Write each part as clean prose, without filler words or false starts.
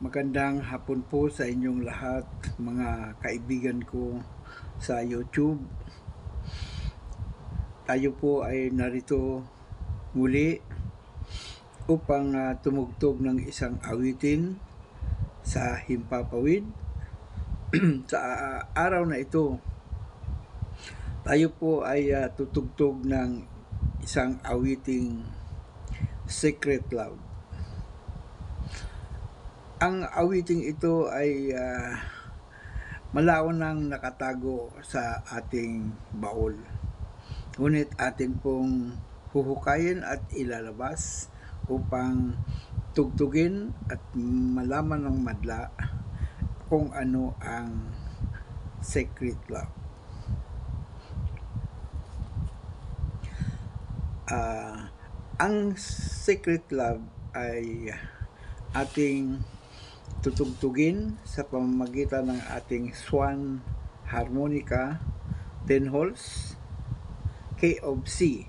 Magandang hapon po sa inyong lahat, mga kaibigan ko sa YouTube. Tayo po ay narito muli upang tumugtog ng isang awitin sa Himpapawid. Sa araw na ito, tayo po ay tutugtog ng isang awiting Secret Love. Ang awiting ito ay malaon nang nakatago sa ating baol. Ngunit atin pong huhukayin at ilalabas upang tugtugin at malaman ng madla kung ano ang secret love. Ang secret love ay ating tutugtugin sa pamamagitan ng ating swan harmonica 10 holes key of C.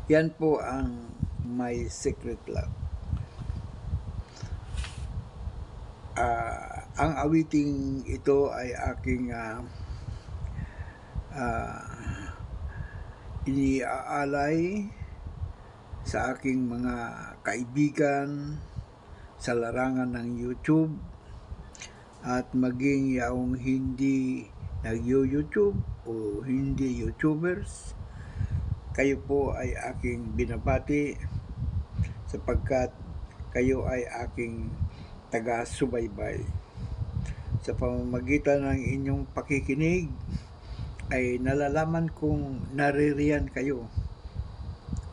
Yan po ang My Secret Love. Ang awiting ito ay aking iniaalay sa aking mga kaibigan sa larangan ng YouTube at maging yaong hindi nag-YouTube o hindi YouTubers. Kayo po ay aking binabati sapagkat kayo ay aking taga-subaybay. Sa pamamagitan ng inyong pakikinig ay nalalaman kong naririyan kayo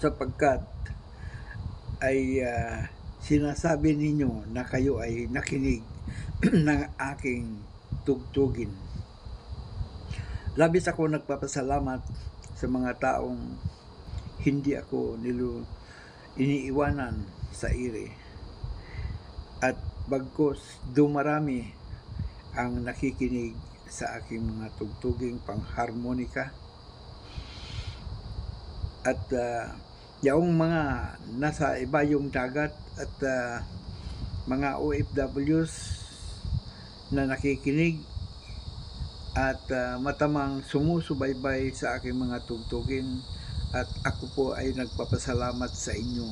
sapagkat ay sinasabi ninyo na kayo ay nakinig ng aking tugtugin. Labis ako nagpapasalamat sa mga taong hindi ako iniiwanan sa ire. At bagkus dumarami ang nakikinig sa aking mga tugtuging pangharmonika. At yaong mga nasa ibayong dagat at mga OFWs na nakikinig at matamang sumusubaybay sa aking mga tugtugin, at ako po ay nagpapasalamat sa inyo.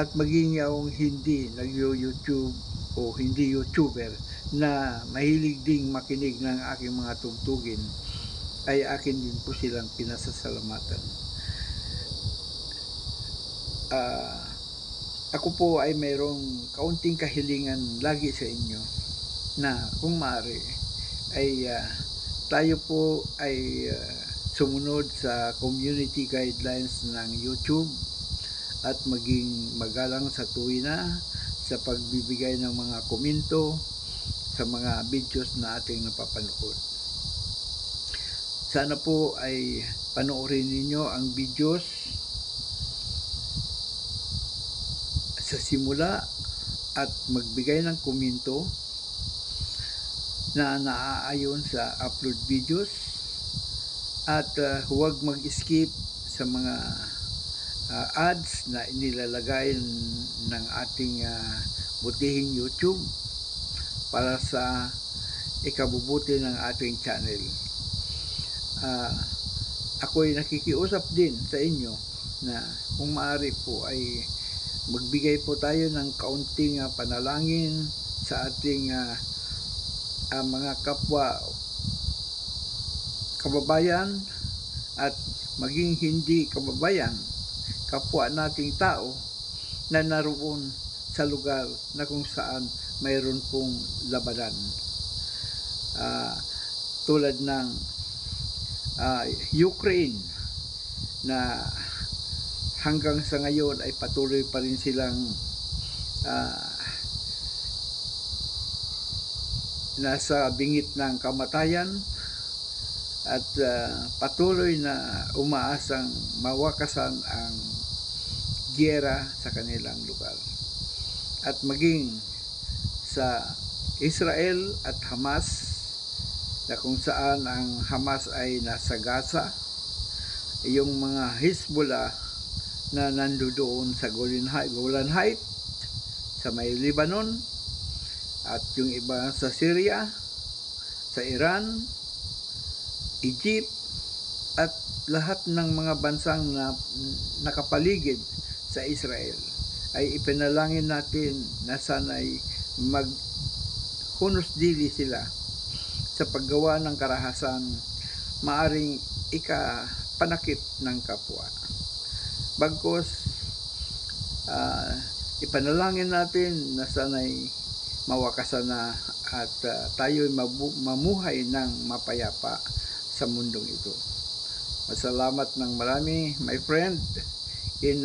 At maging yaong hindi nag-YouTube o hindi YouTuber na mahilig ding makinig ng aking mga tugtugin, ay akin din po silang pinasasalamatan. Ako po ay mayroong kaunting kahilingan lagi sa inyo na kung maaari ay tayo po ay sumunod sa community guidelines ng YouTube at maging magalang sa tuwina sa pagbibigay ng mga komento sa mga videos na ating napapanood. Sana po ay panoorin ninyo ang videos sa simula at magbigay ng komento na naaayon sa upload videos at huwag mag-skip sa mga ads na inilalagay ng ating butihing YouTube para sa ikabubuti ng ating channel. Ako ay nakikiusap din sa inyo na kung maaari po ay magbigay po tayo ng kaunting panalangin sa ating mga kapwa kababayan at maging hindi kababayan, kapwa nating tao na naroon sa lugar na kung saan mayroon pong labanan. Tulad ng Ukraine na hanggang sa ngayon ay patuloy pa rin silang nasa bingit ng kamatayan at patuloy na umaasang mawakasan ang giyera sa kanilang lugar. At maging sa Israel at Hamas, na kung saan ang Hamas ay nasa Gaza, yung mga Hezbollah na nandoon sa Golan Heights sa may Lebanon, at yung iba sa Syria, sa Iran, Egypt, at lahat ng mga bansang na nakapaligid sa Israel, ay ipinalangin natin na sana'y maghunos dili sila sa paggawa ng karahasan maaring ikapanakit ng kapwa. Bagkus ipanalangin natin na sana'y mawakasan na at tayo'y mamuhay ng mapayapa sa mundong ito. Masalamat ng marami, my friend, in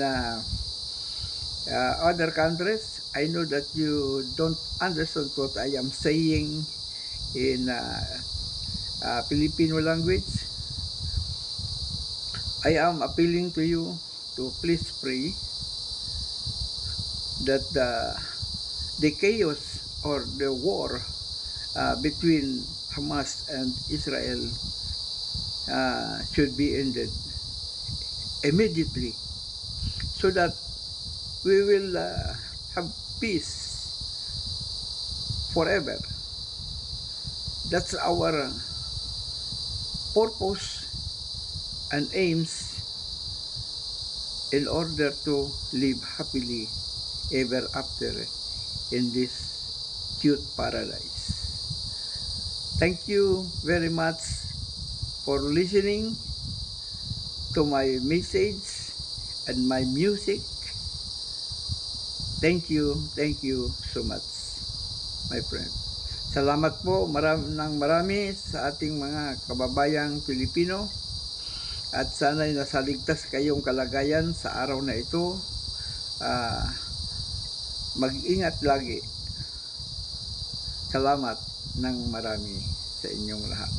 other countries. I know that you don't understand what I am saying in Filipino language. I am appealing to you to please pray that the chaos or the war between Hamas and Israel should be ended immediately, so that we will have peace forever. That's our purpose and aims in order to live happily ever after in this cute paradise. Thank you very much for listening to my message and my music. Thank you so much, my friend. Salamat po marami sa ating mga kababayang Pilipino, at sana'y nasaligtas kayong kalagayan sa araw na ito. Mag-ingat lagi. Salamat ng marami sa inyong lahat.